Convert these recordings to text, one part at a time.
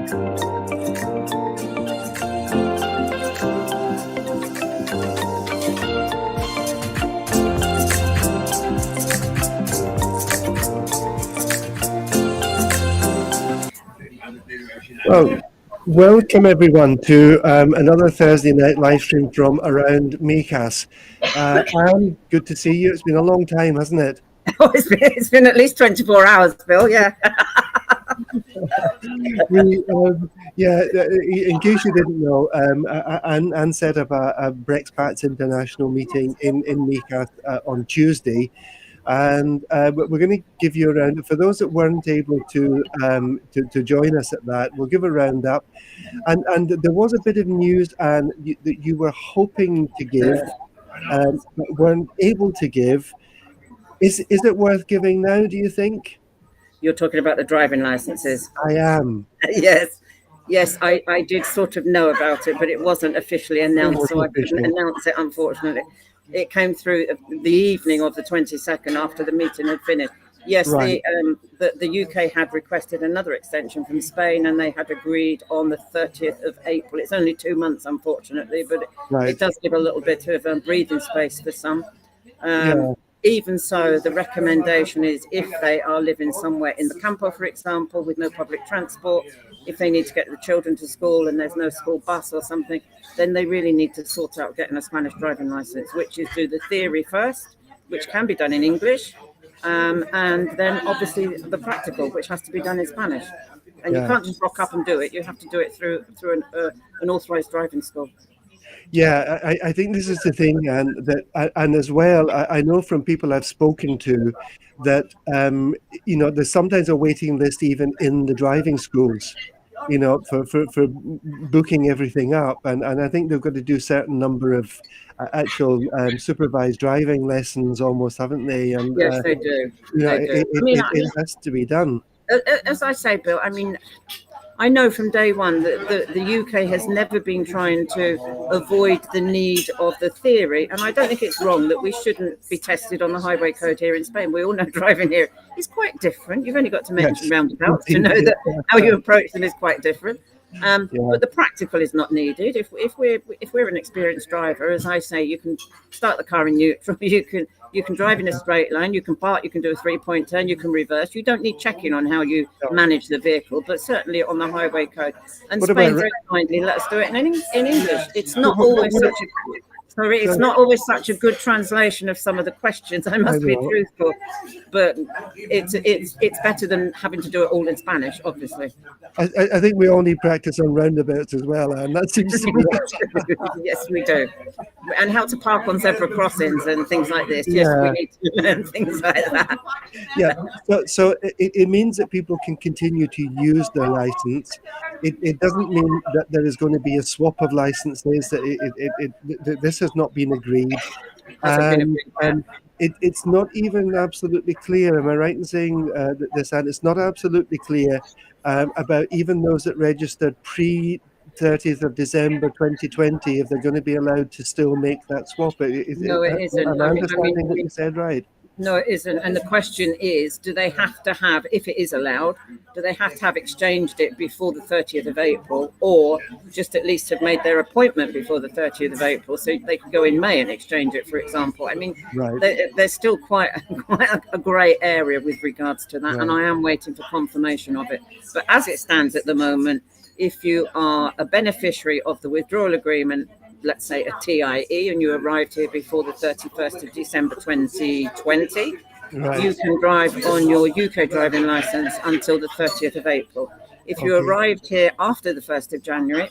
Well, welcome everyone to another Thursday night live stream from around Mijas. Anne, good to see you. It's been a long time, hasn't it? Oh, it's been at least 24 hours, Bill, yeah. In case you didn't know, Anne set up a Brexpats International Meeting in Mijas on Tuesday. And we're going to give you a round. For those that weren't able to join us at that, we'll give a round up. And there was a bit of news that you were hoping to give, but weren't able to give. Is it worth giving now, do you think? You're talking about the driving licenses. I am. Yes, I did sort of know about it, but it wasn't officially announced, so I couldn't announce it, unfortunately. It came through the evening of the 22nd after the meeting had finished. Yes, right. The UK had requested another extension from Spain, and they had agreed on the 30th of April. It's only 2 months, unfortunately, but it does give a little bit of breathing space for some. Even so, the recommendation is if they are living somewhere in the campo, for example, with no public transport, if they need to get the children to school and there's no school bus or something, then they really need to sort out getting a Spanish driving license, which is do the theory first, which can be done in English, and then obviously the practical, which has to be done in Spanish. And you can't just rock up and do it. You have to do it through an authorized driving school. Yeah, I think this is the thing, and as well, I know from people I've spoken to that there's sometimes a waiting list even in the driving schools, for booking everything up, and I think they've got to do a certain number of actual supervised driving lessons, almost, haven't they? And yes, they do. It has to be done. As I say, Bill, I mean, I know from day one that the UK has never been trying to avoid the need of the theory. And I don't think it's wrong that we shouldn't be tested on the highway code here in Spain. We all know driving here is quite different. You've only got to mention roundabouts to know that how you approach them is quite different. But the practical is not needed. If we're an experienced driver, as I say, you can start the car in neutral, you can drive in a straight line, you can park, you can do a 3-point turn, you can reverse. You don't need checking on how you manage the vehicle, but certainly on the highway code. And Spain very kindly let us do it in English. It's not always such a good translation of some of the questions. I must be truthful, but it's better than having to do it all in Spanish, obviously. I think we all need practice on roundabouts as well, and that seems to be yes, we do. And how to park on zebra crossings and things like this. Yes, we need to learn things like that. Yeah, so it means that people can continue to use their license. It doesn't mean that there is going to be a swap of licenses. This has not been agreed. And it's not even absolutely clear. Am I right in saying this? And it's not absolutely clear about even those that registered pre 30th of December 2020, if they're going to be allowed to still make that swap. No, it isn't. Am I understanding what you said right? No, it isn't. And the question is, do they have to have, if it is allowed, do they have to have exchanged it before the 30th of April, or just at least have made their appointment before the 30th of April so they could go in May and exchange it, for example? I mean, there's still quite a grey area with regards to that, and I am waiting for confirmation of it. But as it stands at the moment, if you are a beneficiary of the withdrawal agreement, let's say a TIE, and you arrived here before the 31st of December 2020, you can drive on your UK driving license until the 30th of April. If you arrived here after the 1st of January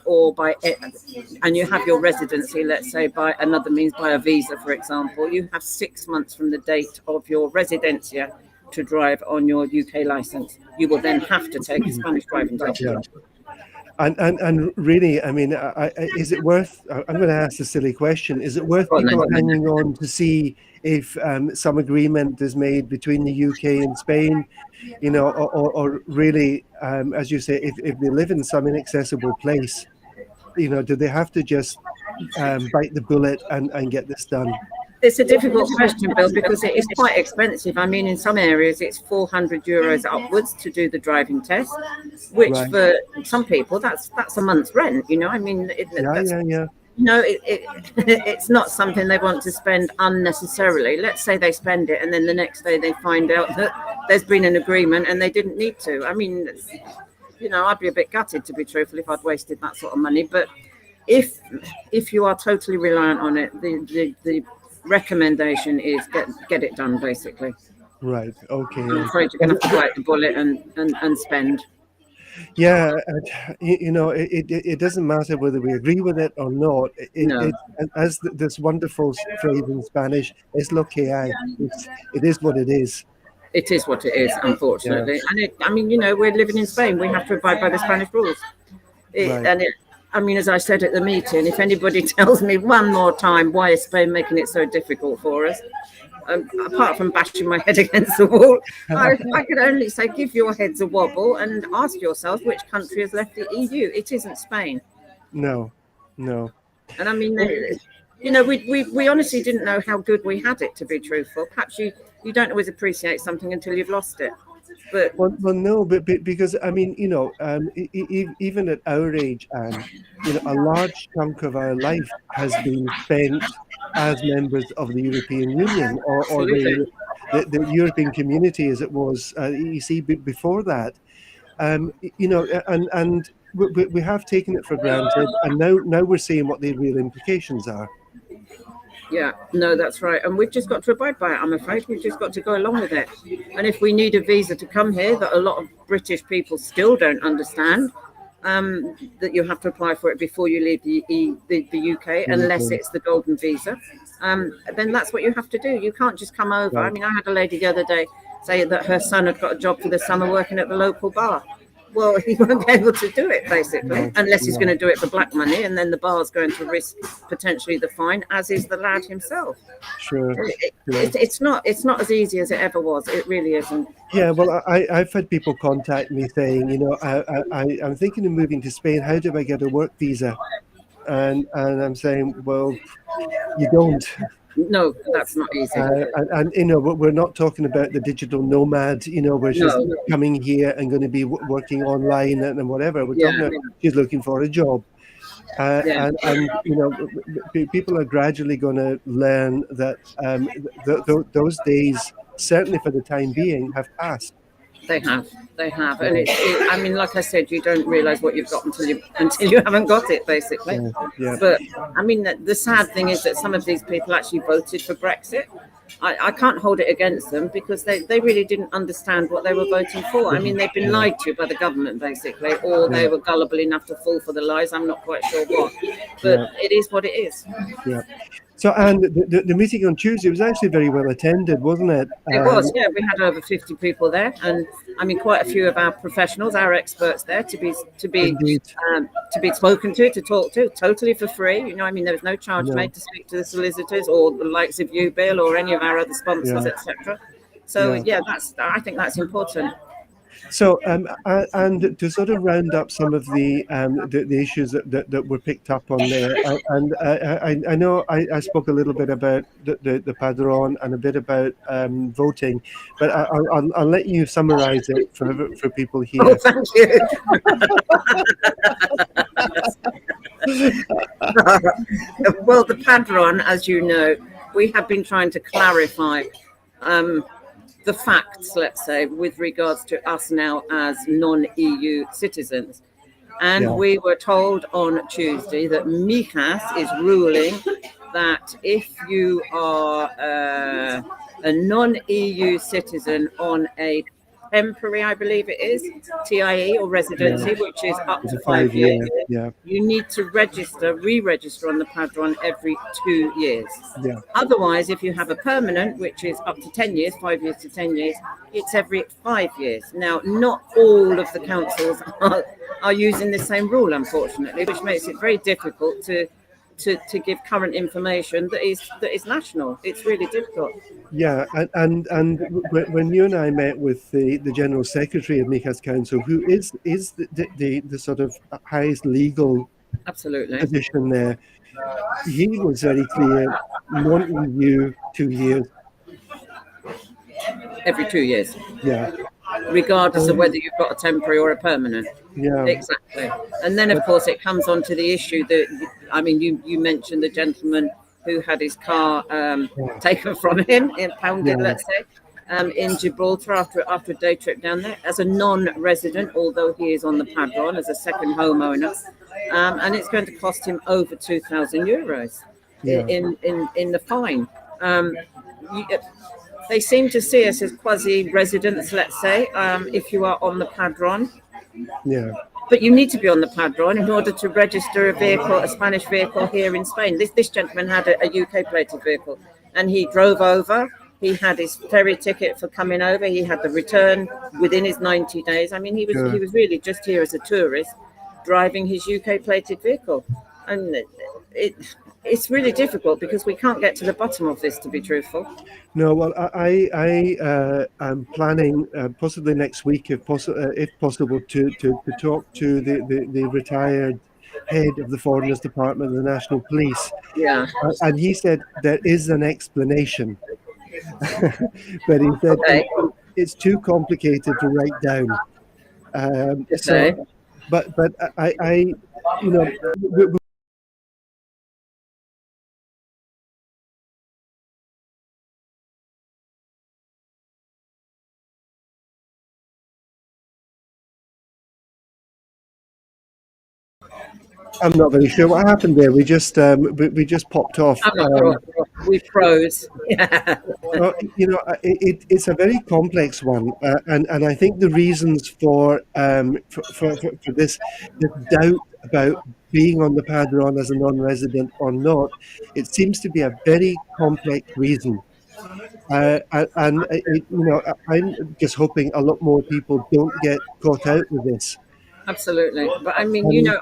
and you have your residency, let's say by another means, by a visa, for example, you have 6 months from the date of your residencia to drive on your UK license. You will then have to take a Spanish driving test. And really, I mean, is it worth? I'm going to ask a silly question. Is it worth people hanging on to see if some agreement is made between the UK and Spain, or really, as you say, if they live in some inaccessible place, do they have to just bite the bullet and get this done? It's a difficult question, Bill, because it is quite expensive. I mean, in some areas, it's €400 upwards to do the driving test, which Right. for some people, that's a month's rent. I mean, Yeah, that's yeah, yeah. it's not something they want to spend unnecessarily. Let's say they spend it, and then the next day they find out that there's been an agreement and they didn't need to. I mean, I'd be a bit gutted, to be truthful, if I'd wasted that sort of money. But if you are totally reliant on it, the recommendation is get it done, basically. Right. Okay. I'm afraid you're going to have to bite the bullet and spend. Yeah, it doesn't matter whether we agree with it or not. No. As this wonderful phrase in Spanish, "es lo que hay." It is what it is. It is what it is, unfortunately. Yeah. And we're living in Spain. We have to abide by the Spanish rules. As I said at the meeting, if anybody tells me one more time why is Spain making it so difficult for us, apart from bashing my head against the wall, I could only say give your heads a wobble and ask yourselves which country has left the EU. It isn't Spain. No. And I mean, we honestly didn't know how good we had it, to be truthful. Perhaps you don't always appreciate something until you've lost it. But no, but because I mean, even at our age, Anne, a large chunk of our life has been spent as members of the European Union or the European community, as it was. You see, before that, and we have taken it for granted, and now we're seeing what the real implications are. Yeah, no, that's right. And we've just got to abide by it, I'm afraid. We've just got to go along with it. And if we need a visa to come here, that a lot of British people still don't understand, that you have to apply for it before you leave the UK, unless it's the golden visa, then that's what you have to do. You can't just come over. Right. I mean, I had a lady the other day say that her son had got a job for the summer working at the local bar. Well, he won't be able to do it, basically, unless he's going to do it for black money, and then the bar's going to risk potentially the fine, as is the lad himself. Sure. It's not as easy as it ever was. It really isn't. Yeah, well, I've had people contact me saying, I'm thinking of moving to Spain. How do I get a work visa? And I'm saying, well, you don't. No, that's not easy. And we're not talking about the digital nomad, where she's coming here and going to be working online and whatever. We're talking about she's looking for a job. And people are gradually going to learn that those days, certainly for the time being, have passed. They have, and I mean, like I said, you don't realise what you've got until you haven't got it, basically. Yeah. But I mean, the sad thing is that some of these people actually voted for Brexit. I can't hold it against them because they really didn't understand what they were voting for. I mean, they've been lied to by the government, basically, or they were gullible enough to fall for the lies. I'm not quite sure what, but it is what it is. Yeah. So, Anne, the meeting on Tuesday was actually very well attended, wasn't it? It was, yeah. We had over 50 people there, and I mean, quite a few of our professionals, our experts there to be spoken to talk to, totally for free. I mean, there was no charge made to speak to the solicitors or the likes of you, Bill, or any of our other sponsors, etc. So, I think that's important. So, and to sort of round up some of the issues that were picked up on there, and I know I spoke a little bit about the Padrón and a bit about voting, but I'll let you summarise it for people here. Oh, thank you. Well, the Padrón, as you know, we have been trying to clarify the facts, let's say, with regards to us now as non-EU citizens. And we were told on Tuesday that Mijas is ruling that if you are a non-EU citizen on a temporary, I believe it is, TIE or residency, which is up to 5 years. You need to re-register on the Padrón every 2 years. Otherwise, if you have a permanent, which is up to 10 years, 5 years to 10 years, it's every 5 years. Now, not all of the councils are using the same rule, unfortunately, which makes it very difficult to give current information that is national. It's really difficult. Yeah, and when you and I met with the General Secretary of Mijas Council, who is the sort of highest legal Absolutely. position there. He was very clear, non-EU 2 years. Every 2 years, Yeah, regardless of um, whether you've got a temporary or a permanent. yeah, Exactly. And then, of but course, it comes on to the issue that, I mean, you mentioned the gentleman who had his car yeah, taken from him, impounded, yeah, let's say, in Gibraltar after a day trip down there as a non-resident, although he is on the padron as a second homeowner, and it's going to cost him over €2,000 yeah, in the fine. Um, you, they seem to see us as quasi-residents, let's say, if you are on the padron. yeah, But you need to be on the padron in order to register a vehicle, a Spanish vehicle here in Spain. This gentleman had a UK plated vehicle, and he drove over. He had his ferry ticket for coming over. He had the return within his 90 days. I mean, he sure. was really just here as a tourist, driving his UK plated vehicle, and it's really difficult because we can't get to the bottom of this, to be truthful. No, well, I am planning possibly next week, if possible, to talk to the retired head of the Foreigners Department of the National Police, Yeah. and he said there is an explanation, but he said Okay. it's too complicated to write down. So, Okay. but I you know, we, I'm not very sure what happened there. We just popped off. I'm not sure. We froze. Yeah. Well, it's a very complex one, and I think the reasons for this doubt about being on the padron as a non-resident or not, it seems to be a very complex reason. I'm just hoping a lot more people don't get caught out with this. Absolutely. But I mean, Um,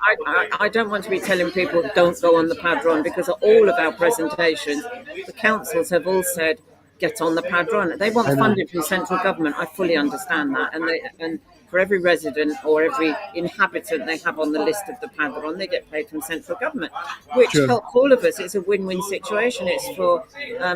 I don't want to be telling people don't go on the padron because of all of our presentations, the councils have all said get on the padron. They want I know, funding from central government. I fully understand that. And for every resident or every inhabitant they have on the list of the padron, they get paid from central government, which sure, helps all of us. It's a win-win situation. It's for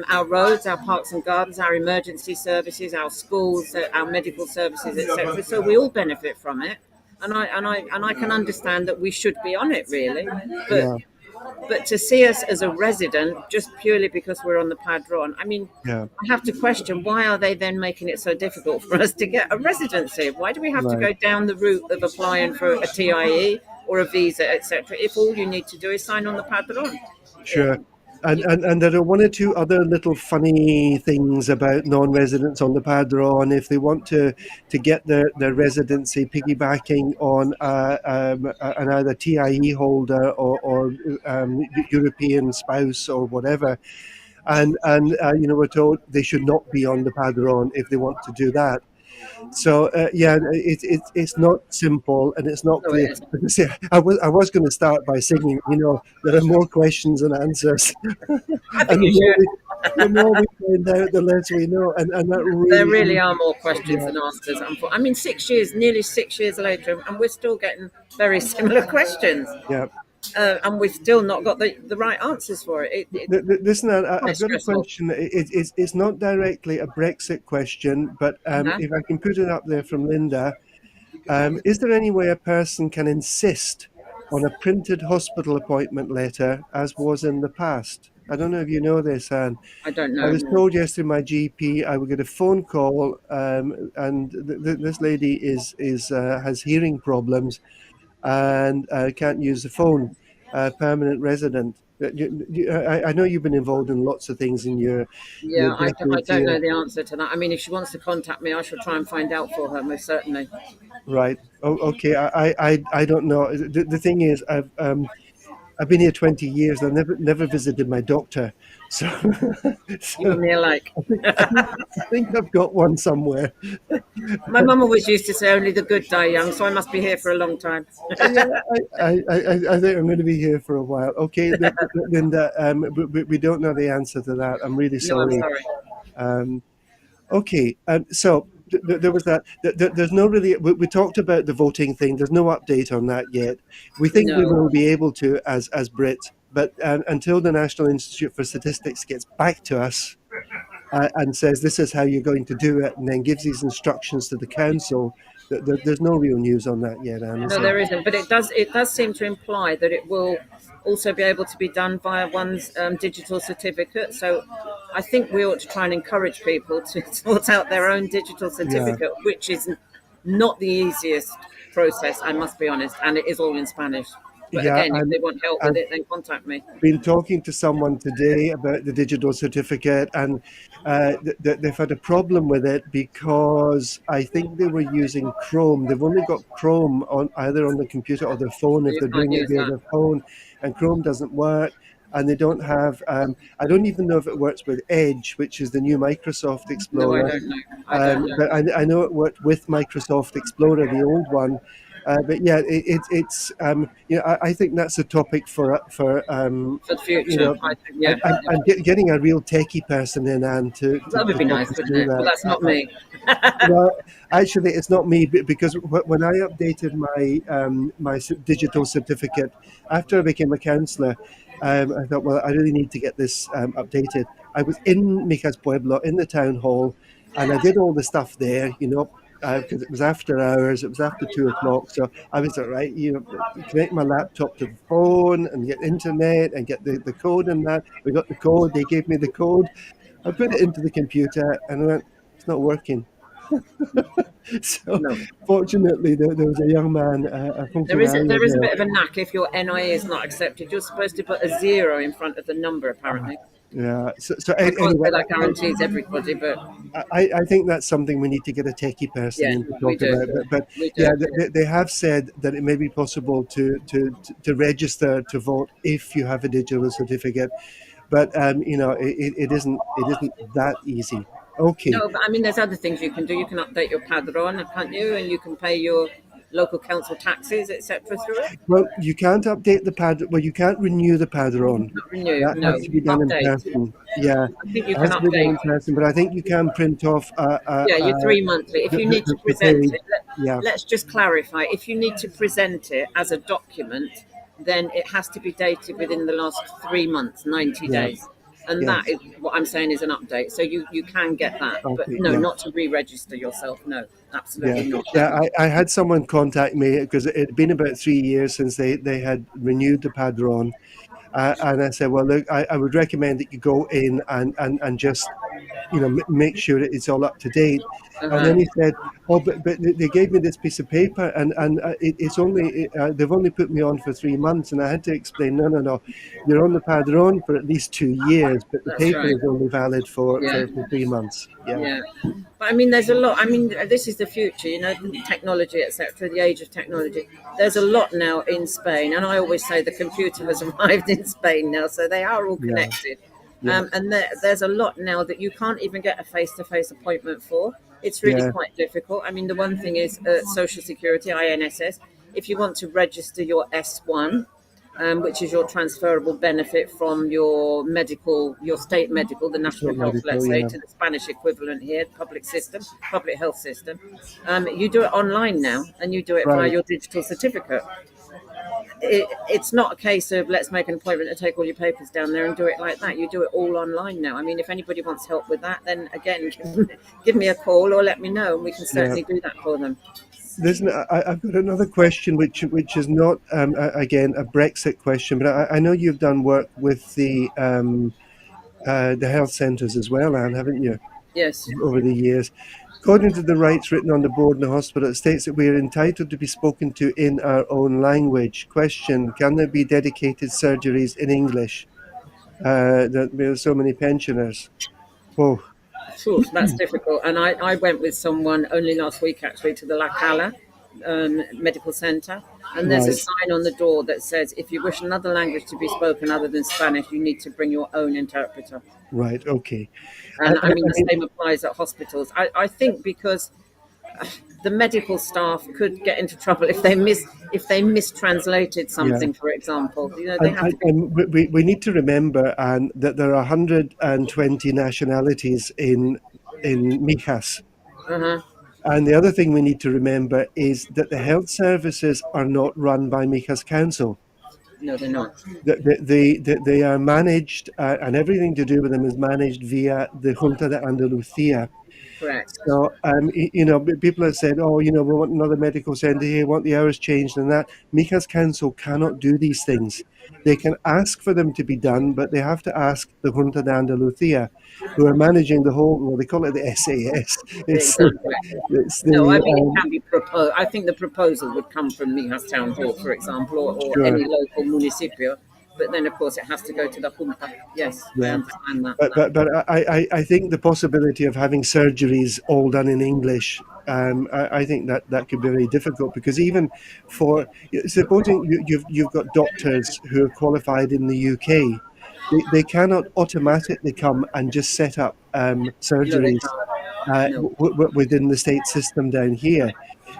our roads, our parks and gardens, our emergency services, our schools, our medical services, etc. So we all benefit from it, and I can understand that we should be on it really, but yeah, to see us as a resident just purely because we're on the padron, I mean, yeah, I have to question why are they then making it so difficult for us to get a residency? Why do we have to right, go down the route of applying for a TIE or a visa, etc., if all you need to do is sign on the padron? sure. And there are one or two other little funny things about non-residents on the padron if they want to get their residency piggybacking on an either TIE holder or European spouse or whatever, and we're told they should not be on the padron if they want to do that. So yeah, it's not simple and it's not So clear. it is. But you see, I was going to start by singing. There are more questions than answers, I think and you should. the more we find out, the less we know, and that There really really is, are more questions yeah, than answers. I mean, 6 years, nearly 6 years later, and we're still getting very similar questions. yeah. And we've still not got the right answers for it. Listen, Quite I've got a stressful. question. It's not directly a Brexit question, but Uh-huh. if I can put it up there from Linda. Is there any way a person can insist on a printed hospital appointment letter as was in the past? I don't know if you know this, Anne. I don't I know. was told yesterday my GP I would get a phone call, and this lady has hearing problems and can't use the phone. Permanent resident. I know you've been involved in lots of things in your Yeah, I decades don't here. know the answer to that. I mean, if she wants to contact me, I shall try and find out for her, most certainly. Right. Oh, okay. I don't know. The thing is, I've been here 20 years. I've never visited my doctor, so You so and me alike. I think I've got one somewhere. My mum always used to say only the good die young, so I must be here for a long time. Yeah, I think I'm going to be here for a while. Okay, Linda, we don't know the answer to that. I'm really No, I'm sorry. sorry. Um, okay, so there was that. There's no really. We talked about the voting thing. There's no update on that yet. We think we No. will be able to as Brits, but until the National Institute for Statistics gets back to us and says this is how you're going to do it, and then gives these instructions to the council, there's no real news on that yet, Anne, is No, there? there isn't. But it does seem to imply that it will also be able to be done via one's digital certificate. So I think we ought to try and encourage people to sort out their own digital Yeah. certificate, which is not the easiest process, I must be honest, and it is all in Spanish. But Yeah, again, if they want help with and it, then contact me. been talking to someone today about the digital certificate, and they've had a problem with it because I think they were using Chrome. They've only got Chrome on either on the computer or their phone if You they're can't doing it use via that. their phone, and Chrome doesn't work. And they don't have. I don't even know if it works with Edge, which is the new Microsoft No, I Explorer. don't know. I don't know. But I know it worked with Microsoft Explorer, the old one. But yeah, it's I think that's a topic for For the you future, know I think, yeah. and getting a real techie person in and to That would be talk nice, us wouldn't through it? Well, that. that's not me. Well, actually, it's not me because when I updated my digital certificate after I became a counsellor, I thought, well, I really need to get this updated. I was in Mijas Pueblo in the town hall, and I did all the stuff there, because it was after hours, it was after 2 o'clock. So I was all right, connect my laptop to the phone and get internet and get the code and that. We got the code, they gave me the code. I put it into the computer and I went, it's not working. So No. fortunately, there was a young man, a funcionario There is a there. bit of a knack if your NIE is not accepted. You're supposed to put a zero in front of the number, Ah, apparently. yeah. So I can't anyway, say that guarantees everybody, but I think that's something we need to get a techie person yeah, in to we talk do. about. But We yeah, do. they have said that it may be possible to register to vote if you have a digital certificate. But it isn't that easy. Okay. No, but I mean, there's other things you can do. You can update your padron, can't you? And you can pay your local council taxes, etc. through it. Well, you can't update the pad. Well, you can't renew the padron. Not renew. That No, has to be done in update. person. Yeah, I think you it can has to be done update. in person. But I think you can print off Yeah, you're 3 monthly. If you need to the present page. it, Yeah. let's just clarify. If you need to present it as a document, then it has to be dated within the last 3 months, 90 Yeah. days. And that Yes. is what I'm saying is an update. So you can get that. But Okay. no, Yeah. not to re register yourself. No, Yeah. absolutely not. Yeah. I had someone contact me because it had been about 3 years since they had renewed the padron. And I said, well, look, I would recommend that you go in and just make sure that it's all up to date. And Uh-huh. then he said, "Oh, but they gave me this piece of paper, and they've only put me on for 3 months." And I had to explain, no, no, no, you're on the padron for at least 2 years, but the That's paper right. is only valid for Yeah. 3 months. Yeah, Yeah, but I mean, there's a lot. I mean, this is the future, technology, etc. The age of technology. There's a lot now in Spain, and I always say the computer has arrived in Spain now, so they are all yeah, connected. yeah, And there's a lot now that you can't even get a face-to-face appointment for. It's really yeah, quite difficult. I mean, the one thing is Social Security, INSS. If you want to register your S1, which is your transferable benefit from your state medical, the national state health, medical. let's say, Yeah, to the Spanish equivalent here, public health system. You do it online now, and you do it via right. your digital certificate. It's not a case of let's make an appointment to take all your papers down there and do it like that. You do it all online now. I mean, if anybody wants help with that, then again, give me a call or let me know, and we can Yeah. certainly do that for them. Listen, I've got another question, which is not again a Brexit question, but I know you've done work with the health centres as well, Anne, haven't you, Yes. over the years? According to the rights written on the board in the hospital, it states that we are entitled to be spoken to in our own language. Question: can there be dedicated surgeries in English? That there are so many pensioners. Oh, Sure, that's difficult. And I went with someone only last week actually to the La Cala medical centre. And there's a right, sign on the door that says if you wish another language to be spoken other than Spanish, you need to bring your own interpreter. right, okay. And I mean, I the mean, same applies at hospitals. I think because the medical staff could get into trouble if they mistranslated yeah. something, for example. They have to be. And we need to remember, Anne, that there are 120 nationalities in Mijas. Uh-huh. And the other thing we need to remember is that the health services are not run by Mijas Council. No, they're not. They are managed, and everything to do with them is managed via the Junta de Andalucía. Correct. So, people have said, oh, we want another medical centre here, want the hours changed and that. Mijas Council cannot do these things. They can ask for them to be done, but they have to ask the Junta de Andalucía, who are managing the whole, well, they call it the SAS. Exactly. It's No, I mean, it the, can be proposed. I think the proposal would come from Mijas Town Hall, for example, or sure. any local municipio. But then, of course, it has to go to the Junta. Yes, I Yeah. understand that. But I think the possibility of having surgeries all done in English, I think that could be very difficult, because even for supposing you've got doctors who are qualified in the UK, they cannot automatically come and just set up No, they surgeries can't. No. within the state system down here,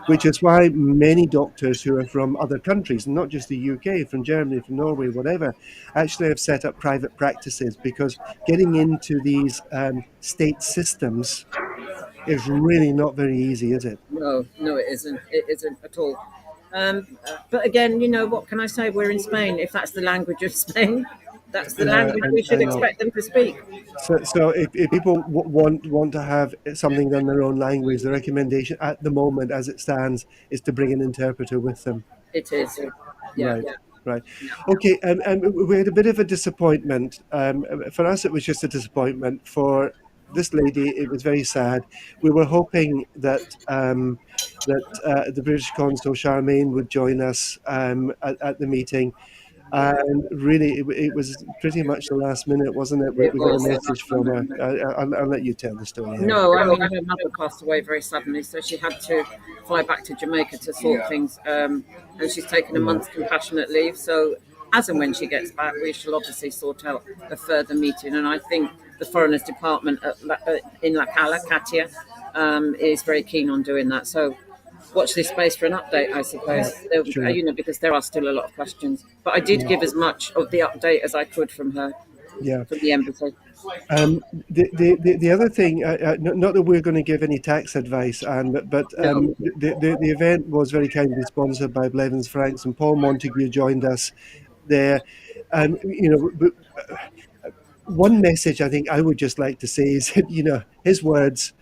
which is why many doctors who are from other countries, and not just the UK, from Germany, from Norway, whatever, actually have set up private practices, because getting into these state systems is really not very easy, is it? No, no, it isn't. It isn't at all. But again, what can I say? We're in Spain. If that's the language of Spain, that's the language we should I know. expect them to speak. So if people want to have something in their own language, the recommendation at the moment, as it stands, is to bring an interpreter with them. It is. Yeah. Right. Right. Okay. And we had a bit of a disappointment. For us, it was just a disappointment. For this lady, it was very sad. We were hoping that the British consul Charmaine would join us at the meeting. And really, it was pretty much the last minute, wasn't it? We It got a was. message from her. I'll let you tell the story. No, I mean, her mother passed away very suddenly, so she had to fly back to Jamaica to sort things. And she's taken a month's compassionate leave. So, as and when she gets back, we shall obviously sort out a further meeting. And I think the Foreigners Department in La Cala, Katia, is very keen on doing that. So, watch this space for an update, I suppose. Sure. Because there are still a lot of questions. But I did give as much of the update as I could from her, Yeah. from the embassy. The other thing, not that we're going to give any tax advice, Anne, but No. the event was very kindly sponsored by Blevins Franks, and Paul Montague joined us there. And one message I think I would just like to say is, his words.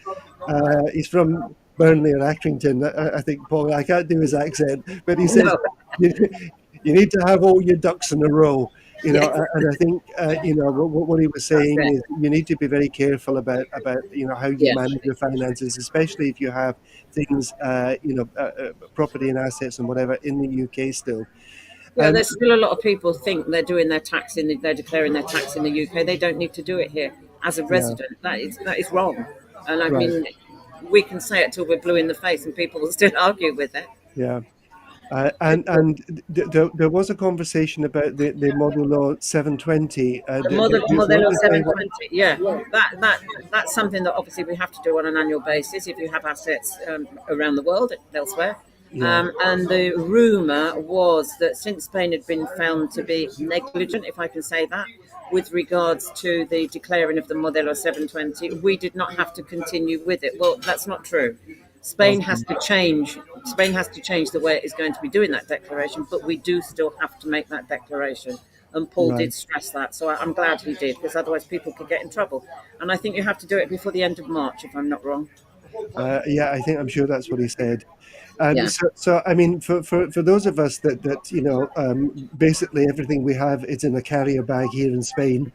He's from Burnley or Accrington. I think, Paul, I can't do his accent, but he says, No. you need to have all your ducks in a row. Yes. And I think what he was saying That's it. is you need to be very careful about how you Yes. manage your finances, especially if you have things property and assets and whatever in the UK still. Yeah, there's still a lot of people think they're doing their tax they're declaring their tax in the UK. They don't need to do it here as a resident. That is wrong. And I Right. mean, we can say it till we're blue in the face, and people will still argue with it. Yeah. There was a conversation about the Modulo 720. The Do you want Modelo to say what? 720, yeah, that's something that obviously we have to do on an annual basis if you have assets around the world, elsewhere. Yeah. And the rumour was that since Spain had been found to be negligent, if I can say that, with regards to the declaring of the Modelo 720, we did not have to continue with it. Well, that's not true. Spain has to change. Spain has to change the way it is going to be doing that declaration, but we do still have to make that declaration. And Paul Right. did stress that, so I'm glad he did, because otherwise people could get in trouble. And I think you have to do it before the end of March, if I'm not wrong. Yeah, I'm sure that's what he said. Yeah. So I mean, for those of us that basically everything we have is in a carrier bag here in Spain.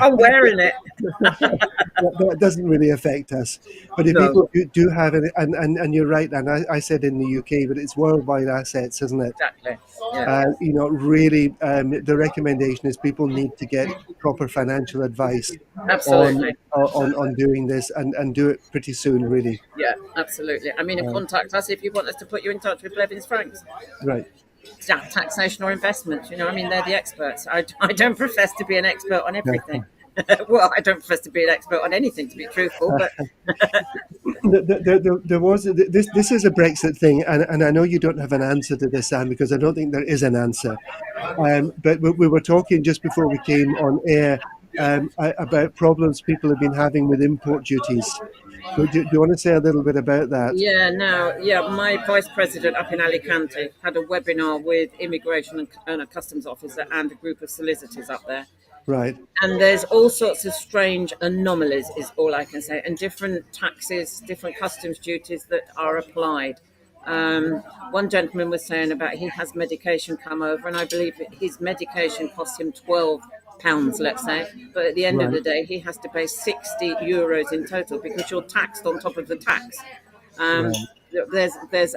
I'm wearing it. That doesn't really affect us. But if No. people do have it, and you're right, and I said in the UK, but it's worldwide assets, isn't it? Exactly. Yeah. Really, the recommendation is people need to get proper financial advice Absolutely. on doing this, and do it pretty soon, really. Yeah, absolutely. I mean, contact us if you want us to put you in touch with Blevins Franks. Right. Taxation or investments, I mean, they're the experts. I don't profess to be an expert on everything. Well, I don't profess to be an expert on anything, to be truthful, but There was this is a Brexit thing, and I know you don't have an answer to this, Anne, because I don't think there is an answer. But we were talking just before we came on air about problems people have been having with import duties. So do you want to say a little bit about that? Yeah, no, yeah. My vice president up in Alicante had a webinar with immigration and a customs officer and a group of solicitors up there. Right. And there's all sorts of strange anomalies, is all I can say, and different taxes, different customs duties that are applied. One gentleman was saying about he has medication come over, and I believe his medication costs him £12, let's say, but at the end of Right. the day, he has to pay €60 in total because you're taxed on top of the tax. Um, Right. there's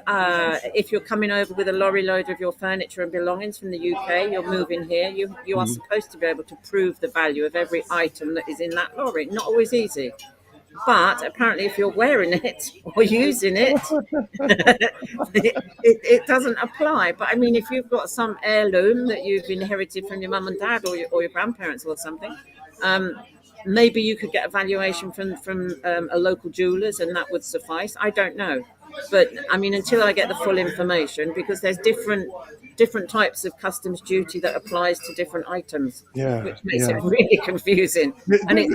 if you're coming over with a lorry load of your furniture and belongings from the UK, you're moving here. You are Mhm. supposed to be able to prove the value of every item that is in that lorry. Not always easy, but apparently, if you're wearing it or using it, it doesn't apply. But I mean, if you've got some heirloom that you've inherited from your mum and dad or your grandparents or something, um, maybe you could get a valuation from a local jeweller's and that would suffice. I don't know, but I mean, until I get the full information, because there's different types of customs duty that applies to different items, Yeah. which makes it Yeah. really confusing. And it's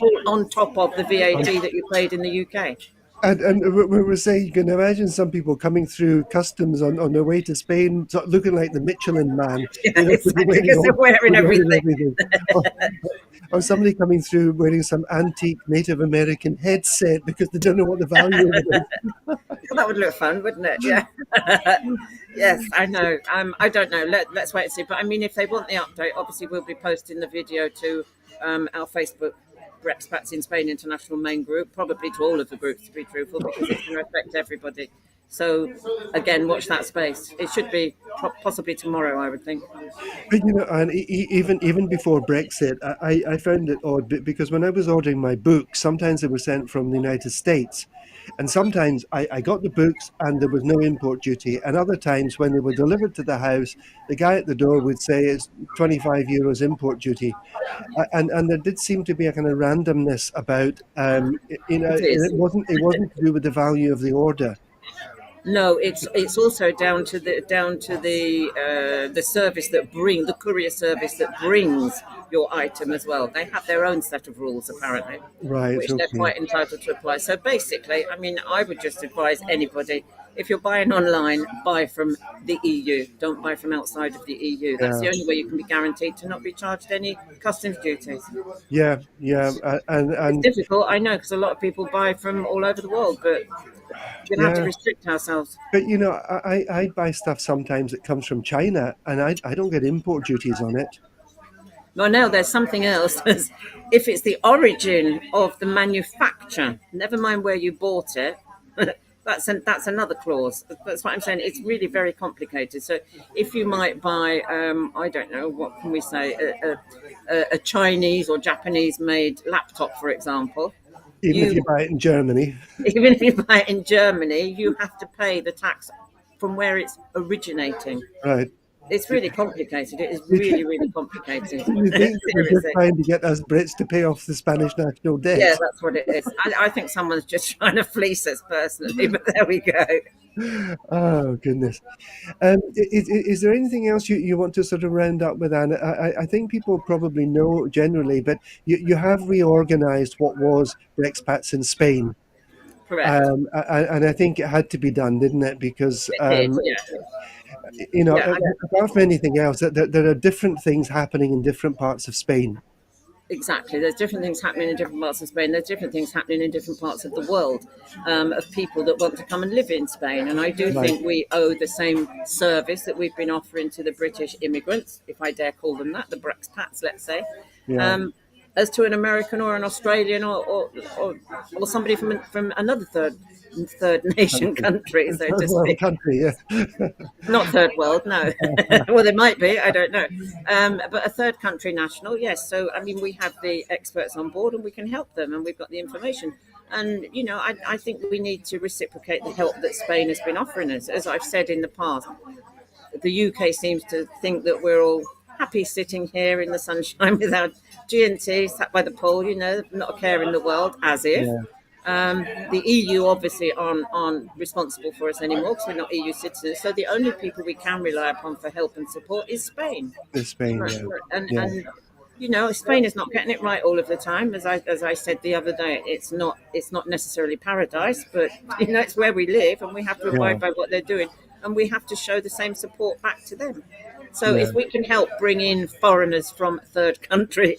all on top of the VAT that you paid in the UK. And we're saying you can imagine some people coming through customs on their way to Spain, sort of looking like the Michelin Man, Yeah, exactly, wearing because they're all, wearing wearing everything. everything. Or somebody coming through wearing some antique Native American headset because they don't know what the value of it That would look fun, wouldn't it? Yeah. Yes, I know. I don't know. Let's wait and see. But I mean, if they want the update, obviously we'll be posting the video to our Facebook Brexpats in Spain International main group, probably to all of the groups to be truthful, because it's going to affect everybody. So again, watch that space. It should be possibly tomorrow, I would think. But and even before Brexit, I found it odd because when I was ordering my books, sometimes they were sent from the United States, and sometimes I got the books and there was no import duty, and other times when they were delivered to the house, the guy at the door would say it's €25 import duty, and there did seem to be a kind of randomness about, It is. it wasn't to do with the value of the order. No, it's also down to the service the courier service that brings your item as well. They have their own set of rules apparently, Right. which they're Okay. quite entitled to apply. So basically, I mean, I would just advise anybody, if you're buying online, buy from the EU. Don't buy from outside of the EU. That's Yeah. the only way you can be guaranteed to not be charged any customs duties. Yeah. Yeah. It's And difficult, I know, because a lot of people buy from all over the world, but we're gonna have to yeah. restrict ourselves. But I buy stuff sometimes that comes from China, and I don't get import duties on it. Well, now there's something else. If it's the origin of the manufacture, never mind where you bought it, that's another clause. That's what I'm saying. It's really very complicated. So if you might buy, I don't know, what can we say, a Chinese or Japanese made laptop, for example, Even if you you buy it in Germany. even if you buy it in Germany, you have to pay the tax from where it's originating. Right. It's really complicated. It is Do you really, really complicated. you think that they're just Seriously. trying to get us Brits to pay off the Spanish national Yeah, debt? that's what it is. I think someone's just trying to fleece us personally, but there we go. Oh, goodness. Is there anything else you want to sort of round up with, Anne? I think people probably know generally, but you have reorganized what was Brexpats in Spain. Correct. And I think it had to be done, didn't it? Because, It did. Yeah. Yeah. apart from anything else, there are different things happening in different parts of Spain. Exactly. There's different things happening in different parts of Spain. There's different things happening in different parts of the world, of people that want to come and live in Spain. And I do Right. think we owe the same service that we've been offering to the British immigrants, if I dare call them that, the Brexpats, let's say, Yeah. um, as to an American or an Australian or somebody from another third nation Country. country, so Third to world speak. country, yeah. Not third world, no. Well, there might be, I don't know. But a third country national, yes. So, I mean, we have the experts on board and we can help them and we've got the information. And, I think we need to reciprocate the help that Spain has been offering us. As I've said in the past, the UK seems to think that we're all happy sitting here in the sunshine with our G&T sat by the pool, not a care in the world, as if. Yeah. The EU obviously aren't responsible for us anymore because we're not EU citizens. So the only people we can rely upon for help and support is Spain. In Spain, yeah. And Yeah. and Spain is not getting it right all of the time. As I said the other day, it's not necessarily paradise, but it's where we live, and we have to Yeah. abide by what they're doing, and we have to show the same support back to them. So Yeah. if we can help bring in foreigners from third country,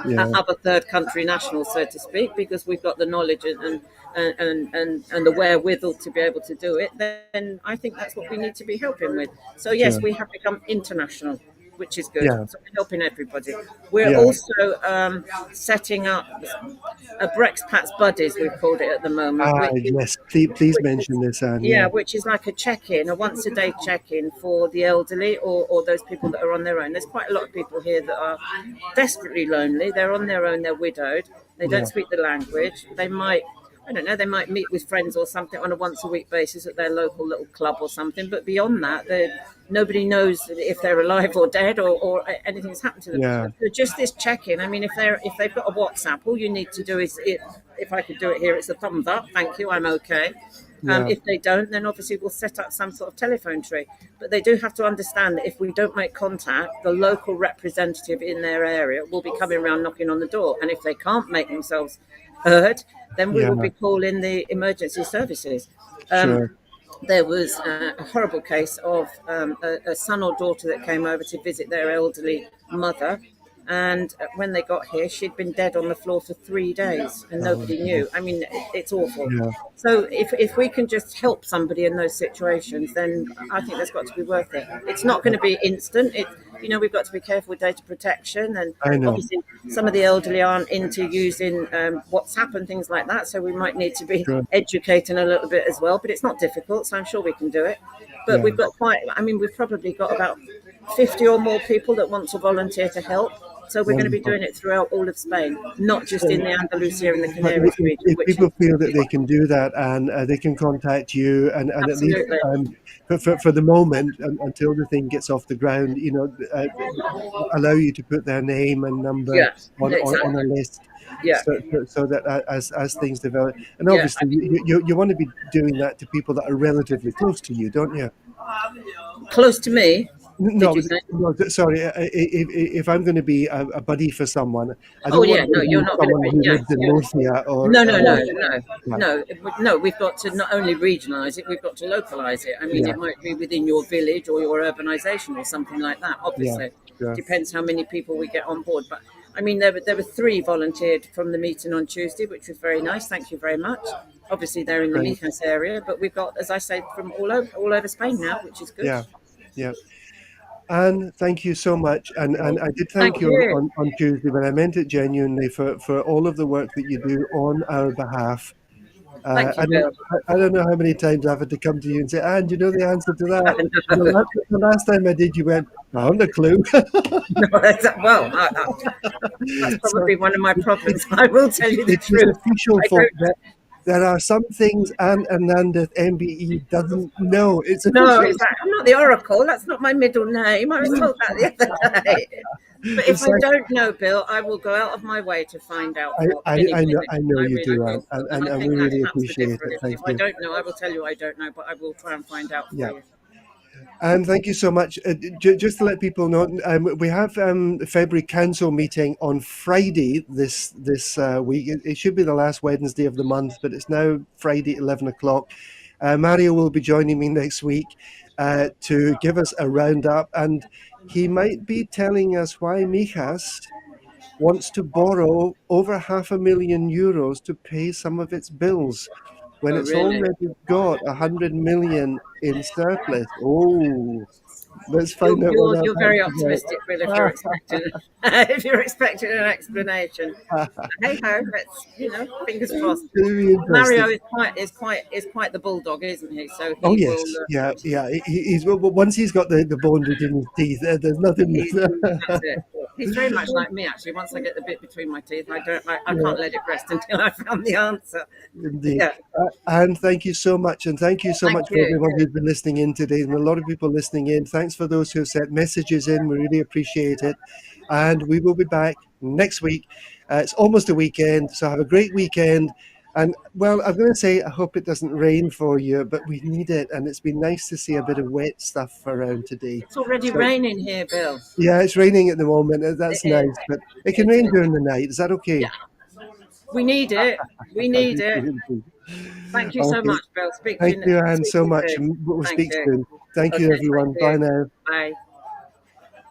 Yeah. other third country nationals, so to speak, because we've got the knowledge and the wherewithal to be able to do it, then I think that's what we need to be helping with. So yes, Sure. we have become international, which is good. Yeah. So we're helping everybody. We're Yeah. also setting up a Brexpats Buddies, we've called it at the moment, Ah, yes. Please which mention is this, Anne. yeah, Yeah. which is like a check-in, a once-a-day check-in for the elderly or those people that are on their own. There's quite a lot of people here that are desperately lonely. They're on their own. They're widowed. They don't Yeah. speak the language. I don't know, they might meet with friends or something on a once-a-week basis at their local little club or something. But beyond that, nobody knows if they're alive or dead or anything's happened to them. Yeah. So just this check-in. I mean, if they've got a WhatsApp, all you need to do is, if I could do it here, it's a thumbs up. Thank you, I'm okay. Yeah. If they don't, then obviously we'll set up some sort of telephone tree. But they do have to understand that if we don't make contact, the local representative in their area will be coming around knocking on the door. And if they can't make themselves heard, then we will Yeah. be calling the emergency services. Sure. There was a horrible case of a son or daughter that came over to visit their elderly mother. And when they got here, she'd been dead on the floor for 3 days and Oh, nobody knew. I mean, it's awful. yeah. So if we can just help somebody in those situations, then I think that's got to be worth it. It's not going to be instant. We've got to be careful with data protection. And I know. obviously, some of the elderly aren't into using WhatsApp and things like that. So we might need to be Sure. educating a little bit as well. But it's not difficult. So I'm sure we can do it. But Yeah. we've probably got about 50 or more people that want to volunteer to help. So we're going to be Wonderful. doing it throughout all of Spain, not just in the Andalusia and the But Canaries region. if Which people is feel that they can do that, and they can contact you, and at least absolutely, for the moment, until the thing gets off the ground, allow you to put their name and number yeah, on a exactly, list, yeah, so that as things develop, and yeah. obviously you want to be doing that to people that are relatively close to you, don't you? Close to me, No, did you say? no, sorry. If I'm going to be a buddy for someone, I Oh don't want yeah, to no, you're be not going to someone be. who Yeah, lives in yeah. Murcia or No, no, no, yeah, no. We've got to not only regionalise it, we've got to localise it. I mean, yeah, it might be within your village or your urbanisation or something like that. yeah, Obviously, yeah. depends how many people we get on board. But I mean, there were 3 volunteered from the meeting on Tuesday, which was very nice. Thank you very much. Obviously, they're in the Great. Mijas area, but we've got, as I say, from all over Spain now, which is good. Yeah, yeah. Anne, thank you so much. And I did thank Thank you you. on Tuesday, but I meant it genuinely for all of the work that you do on our behalf. Thank you, I don't Bill. I don't know how many times I've had to come to you and say, Anne, do you know the answer to that? I The know. last time I did, you went, I haven't a clue. Well, that's So probably one of my problems. I will tell you the it is truth. official, I folks, don't that there are some things Anne Hernandez MBE doesn't know. It's know. official. Exactly. I'm not the Oracle. That's not my middle name. I was told that the other day. But if It's I like, don't know, Bill, I will go out of my way to find out for anything. I know I you really do, will. Anne, And I and we think that's really perhaps the appreciate it. difference. Thank If I you. don't know, I will tell you I don't know, but I will try and find out for Yeah. you. And thank you so much. Just to let people know, we have the February Council meeting on Friday this week. It should be the last Wednesday of the month, but it's now Friday, 11 o'clock. Mario will be joining me next week to give us a roundup, and he might be telling us why Mijas wants to borrow over €500,000 to pay some of its bills when Oh, it's really? already got 100 million in surplus. Oh, let's You're, find out what you're, you're very that's optimistic, Bill, if you're expecting if you're expecting an explanation. about. Hey ho, let's fingers crossed. It's going to be Mario interesting. is quite the bulldog, isn't he? So Oh he will. yes, yeah, yeah. He's once he's got the bone between his teeth, there's nothing. He's That's it. He's very much like me, actually. Once I get the bit between my teeth, I Yeah, can't let it rest until I found the answer. indeed. Yeah. And thank you so much, and thank you so Thank much for you. everyone who's been listening in today. And a lot of people listening in. Thanks for those who have sent messages in. We really appreciate it. And we will be back next week. It's almost a weekend, so have a great weekend. And well, I'm going to say I hope it doesn't rain for you, but we need it, and it's been nice to see a bit of wet stuff around today. It's already So raining here, Bill. yeah, it's raining at the moment. That's It is. nice, but it can It rain is. during the night. Is that okay? Yeah. We need it. We need it. Thank you so Okay. much, Bill. Thank you, Anne, Speak to so you much, soon. and we'll Thank speak you. soon. Thank you, Okay, thank everyone. Bye you. now. Bye.